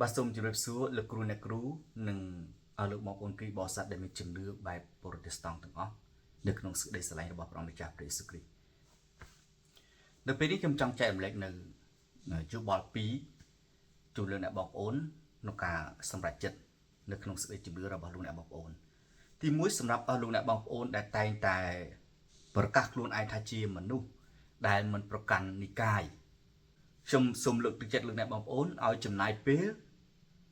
បាទសូមជម្រាបសួរលោកគ្រូអ្នកគ្រូនិងលោកបងប្អូនគ្រីស្ទបរិស័ទដែលមានជំនឿបែបប្រូតេស្តង់ទាំងអស់នៅក្នុងសេចក្តីស្រឡាញ់របស់ព្រះម្ចាស់ព្រះយេស៊ូវគ្រីស្ទនៅពេលនេះខ្ញុំចង់ចែករំលែកនៅយោបល់2ជូនលោកអ្នកបងប្អូនក្នុងការសម្រេចចិត្តនៅក្នុងសេចក្តីជំនឿរបស់លោកអ្នកបងប្អូនទី1សម្រាប់លោកអ្នកបងប្អូនដែលតែងតែប្រកាសខ្លួនឯងថាជាមនុស្សដែលមិនប្រកាន់និកាយខ្ញុំសូមលើកទឹកចិត្តលោកអ្នកបងប្អូនឲ្យចំណាយពេល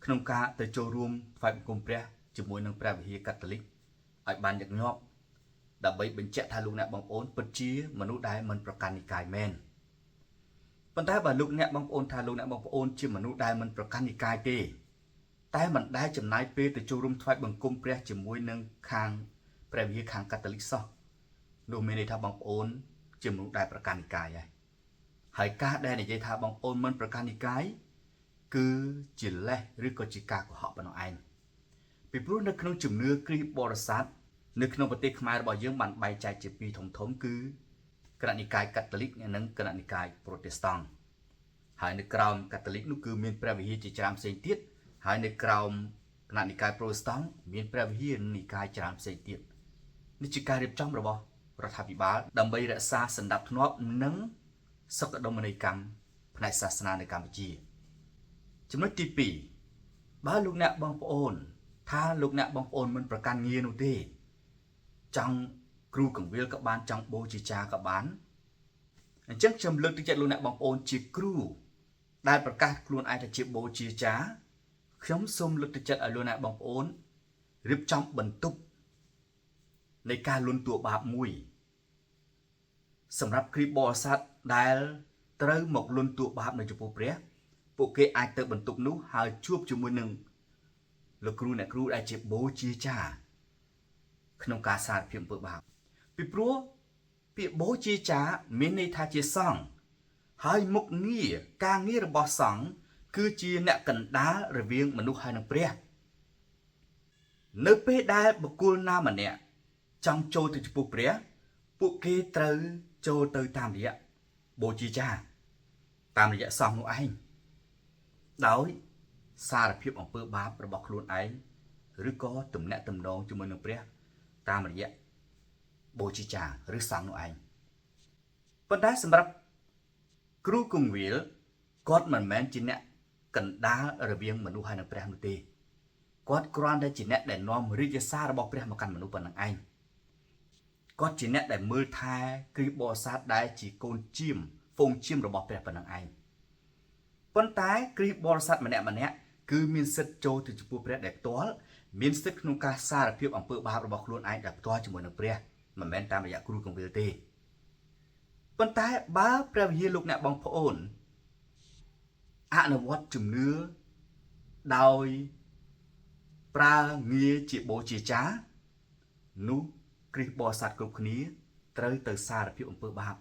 ក្នុងការទៅចូលរួមថ្វាយបង្គំព្រះជាមួយនឹងព្រះវិហារកាតូលិកឲ្យបានញឹកញាប់ដើម្បីបញ្ជាក់ថាលោកអ្នកបងប្អូនពិតជាមនុស្សដែលមិនប្រកាន់និកាយមែនប៉ុន្តែបើលោកអ្នកបងប្អូនថាលោកអ្នកបងប្អូនជាមនុស្សដែលមិនប្រកាន់និកាយទេតែមិនដែលចំណាយពេលទៅចូលរួមថ្វាយបង្គំព្រះជាមួយនឹងខាងព្រះវិហារខាងកាតូលិកសោះនោះមានន័យថាបងប្អូនជាមនុស្សដែលប្រកាន់និកាយហើយការដែលនិយាយថាបងប្អូនមិនប្រកាន់និកាយគឺជាលេសឬក៏ជាការកុហកប៉ុណ្ណោះឯងពីព្រោះនៅក្នុងជំនឿគ្រីស្ទបរិស័ទនៅក្នុងប្រទេសខ្មែររបស់យើងបានបែងចែកជាពីរធំគឺគណៈនិកាយកាតូលិកនិងគណៈនិកាយប្រូតេស្តង់ហើយនៅក្រោមកាតូលិកនោះគឺមានព្រះវិហារជាច្រើនផ្សេងទៀតហើយនៅក្រោមគណៈនិកាយប្រូតេស្តង់មានព្រះវិហារនិកាយច្រើនផ្សេងទៀតនេះជាការរៀបចំរបស់រដ្ឋាភិបាលដើម្បីរក្សាសណ្ដាប់ធ្នាប់និងសុខដុមនីយកម្មផ្នែកសាសនានៅកម្ពុជាចំណុចទី2បើលោកអ្នកបងប្អូនថាលោកអ្នកបងប្អូនមិនប្រកាន់ងារនោះទេចង់គ្រូកង្វាលក៏បានចង់បូជាចារក៏បានអញ្ចឹងខ្ញុំលើកទឹកចិត្តលោកអ្នកបងប្អូនជាគ្រូដែលប្រកាសខ្លួនឯងថាជាបូជាចារខ្ញុំសូមលើកទឹកចិត្តឲ្យលោកអ្នកបងប្អូនរៀបចំបន្ទប់នៃការលន់តួបាបមួយសម្រាប់គ្រីស្ទបរិស័ទដែលត្រូវមកលន់តួបាបនៅចំពោះព្រះពួកគេអាចទៅបន្ទប់នោះហើយជួបជាមួយនឹងលោកគ្រូអ្នកគ្រូដែលជាបូជាចារក្នុងការសារភាពអំពើបាបពីព្រោះពាក្យបូជាចារមានន័យថាជាសង្ឃហើយមុខងារការងាររបស់សង្ឃគឺជាអ្នកកណ្ដាលរវាងមនុស្សហើយនិងព្រះនៅពេលដែលបុគ្គលណាម្នាក់ចង់ចូលទៅចំពោះព្រះពួកគេត្រូវចូលទៅតាមរយៈបូជាចារតាមរយៈសង្ឃនោះឯងដោយសារភាពអំពើបាបរបស់ខ្លួនឯងឬក៏ទំនាក់ទំនងជាមួយនឹងព្រះតាមរយៈបូជាចារឬសង្ឃនោះឯងប៉ុន្តែសម្រាប់គ្រូគង្វាលគាត់មិនមែនជាអ្នកកណ្ដាលរវាងមនុស្សហើយនិងព្រះនោះទេគាត់គ្រាន់តែជាអ្នកដែលនាំរាជសាររបស់ព្រះមកកាន់មនុស្សប៉ុណ្ណឹងឯងគាត់ជាអ្នកដែលមើលថែគ្រីស្ទបរិស័ទដែលជាកូនជៀមហ្វូងជៀមរបស់ព្រះប៉ុណ្ណឹងឯងប៉ុន្តែគ្រីស្ទបរិស័ទម្នាក់គឺមានសិទ្ធិចូលទៅចំពោះព្រះដែលផ្ទាល់មានសិទ្ធិក្នុងការសារភាពអំពើបាបរបស់ខ្លួនឯងដែលផ្ទាល់ជាមួយនឹងព្រះមិនមែនតាមរយៈគ្រូកង្វាលទេប៉ុន្តែបើព្រះវិហារលោកអ្នកបងប្អូនអនុវត្តជំនឿដោយប្រើងារជាបូជាចារនោះគ្រីស្ទបរិស័ទគ្រប់គ្នាត្រូវទៅសារភាពអំពើបាប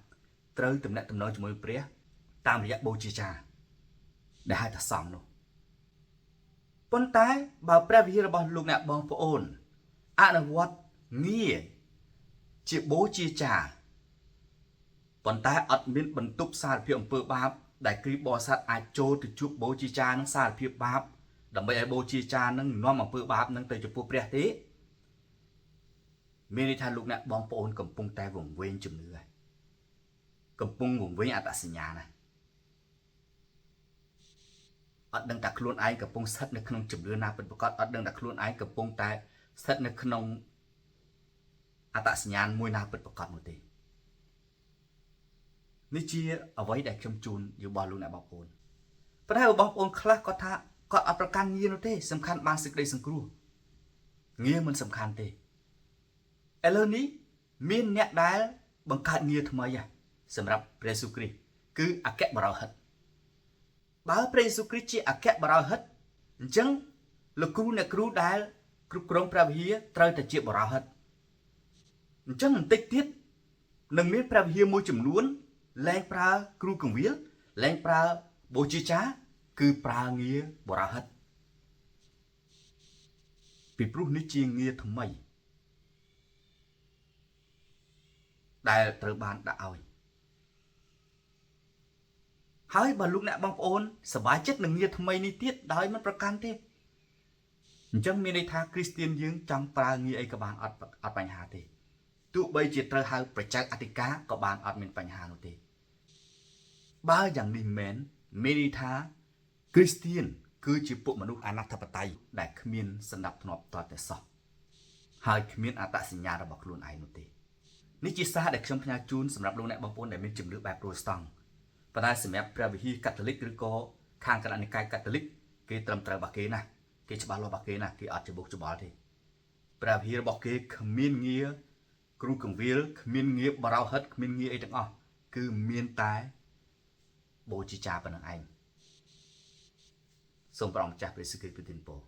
ត្រូវទំនាក់ទំនងជាមួយព្រះតាមរយៈបូជាចារដែលហៅថាសង្ឃនោះប៉ុន្តែបើព្រះវិហាររបស់លោកអ្នកបងប្អូនអនុវត្តងារជាបូជាចារប៉ុន្តែអត់មានបន្ទប់សារភាពអំពើបាបដែលគ្រីស្ទបរិស័ទអាចចូលទៅជួបបូជាចារនឹងសារភាពបាបដើម្បីឲ្យបូជាចារនឹងនាំអំពើបាបនឹងទៅចំពោះព្រះទេមានន័យថាលោកអ្នកបងប្អូនកំពុងតែវង្វេងជំនឿហើយកំពុងវង្វេងអត្តសញ្ញាណណាអត់ដឹងថាខ្លួនឯងកំពុងស្ថិតនៅក្នុងជំនឿណាពិតប្រាកដអត់ដឹងថាខ្លួនឯងកំពុងតែស្ថិតនៅក្នុងអត្តសញ្ញាណមួយណាពិតប្រាកដនោះទេនេះជាអ្វីដែលខ្ញុំជូនយោបល់លោកអ្នកបងប្អូនប៉ុន្តែបងប្អូនខ្លះគាត់ថាគាត់អត់ប្រកាន់ងារនោះទេសំខាន់បានសេចក្តីសង្គ្រោះងារមិនសំខាន់ទេឥឡូវនេះមានអ្នកដែលបង្កើតងារថ្មីសម្រាប់ព្រះយេស៊ូវគ្រីស្ទគឺអគ្គបរិហិតបើព្រះយេស៊ូវគ្រីស្ទជាអគ្គបរិហិតអញ្ចឹងលោកគ្រូអ្នកគ្រូដែលគ្រប់គ្រងព្រះវិហារត្រូវតែជាបរិហិតអញ្ចឹងបន្តិចទៀតនឹងមានព្រះវិហារមួយចំនួនលែងប្រើគ្រូកង្វាលលែងប្រើបូជាចារគឺប្រើងារបរិហិតពីព្រោះនេះជាងារថ្មីដែលត្រូវបានដាក់ឲ្យ ហើយបើលោកអ្នកបងប្អូនសប្បាយចិត្តនឹងងារថ្មីនេះទៀតដោយមិនប្រកាន់ទេអញ្ចឹងមានន័យថាគ្រីស្ទៀនយើងចង់ប្រើងារអីក៏បានអត់បញ្ហាទេទោះបីជាត្រូវហៅប្រជាអធិការក៏បានអត់មានបញ្ហានោះទេបើយ៉ាងនេះមែនមានន័យថាគ្រីស្ទៀនគឺជាពួកមនុស្សអនាធិបតេយ្យដែលគ្មានសណ្ដាប់ធ្នាប់តតែសោះហើយគ្មានអត្តសញ្ញាណរបស់ខ្លួនឯងនោះទេនេះជាសារដែលខ្ញុំផ្ញើជូនសម្រាប់លោកអ្នកបងប្អូនដែលមានជំនឿបែបប្រូតេស្តង់ប៉ុន្តែសម្រាប់ព្រះវិហារកាតូលិកឬក៏ខាងគណៈនិកាយកាតូលិកគេត្រឹមត្រូវរបស់គេណាគេច្បាស់លាស់របស់គេណាគេអត់ច្បុកច្បល់ទេព្រះវិហាររបស់គេគ្មានងារគ្រូកង្វាលគ្មានងារបរោហិតគ្មានងារអីទាំងអស់គឺមានតែបូជាចាប៉ុណ្្នឹងឯងសូមព្រះអង្គម្ចាស់ព្រះសិទ្ធិប្រទានពរ